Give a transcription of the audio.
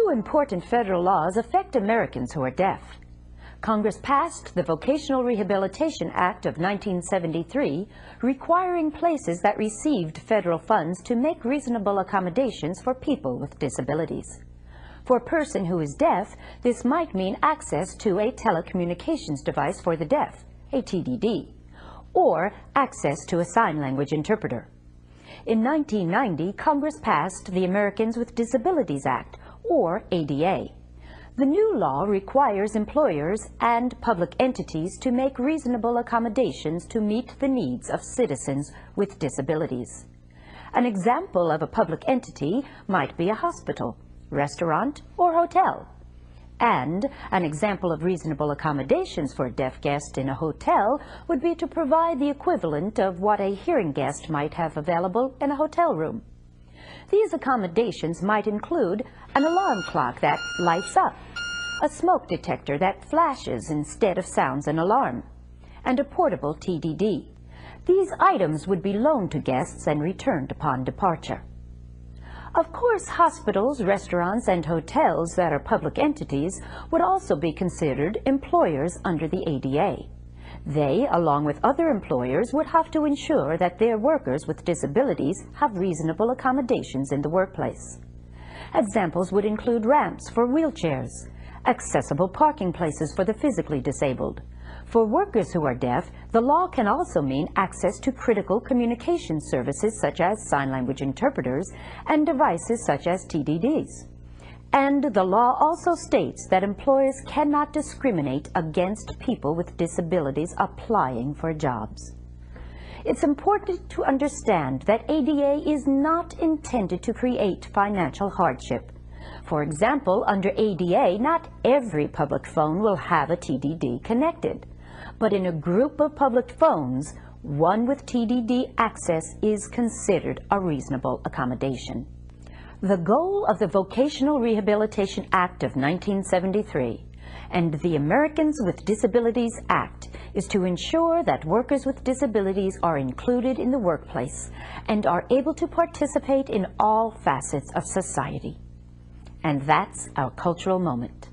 Two important federal laws affect Americans who are deaf. Congress passed the Vocational Rehabilitation Act of 1973, requiring places that received federal funds to make reasonable accommodations for people with disabilities. For a person who is deaf, this might mean access to a telecommunications device for the deaf, a TDD, or access to a sign language interpreter. In 1990, Congress passed the Americans with Disabilities Act, or ADA. The new law requires employers and public entities to make reasonable accommodations to meet the needs of citizens with disabilities. An example of a public entity might be a hospital, restaurant, or hotel. And an example of reasonable accommodations for a deaf guest in a hotel would be to provide the equivalent of what a hearing guest might have available in a hotel room. These accommodations might include an alarm clock that lights up, a smoke detector that flashes instead of sounds an alarm, and a portable TDD. These items would be loaned to guests and returned upon departure. Of course, hospitals, restaurants, and hotels that are public entities would also be considered employers under the ADA. They, along with other employers, would have to ensure that their workers with disabilities have reasonable accommodations in the workplace. Examples would include ramps for wheelchairs, accessible parking places for the physically disabled. For workers who are deaf, the law can also mean access to critical communication services such as sign language interpreters and devices such as TDDs. And the law also states that employers cannot discriminate against people with disabilities applying for jobs. It's important to understand that ADA is not intended to create financial hardship. For example, under ADA, not every public phone will have a TDD connected. But in a group of public phones, one with TDD access is considered a reasonable accommodation. The goal of the Vocational Rehabilitation Act of 1973 and the Americans with Disabilities Act is to ensure that workers with disabilities are included in the workplace and are able to participate in all facets of society. And that's our cultural moment.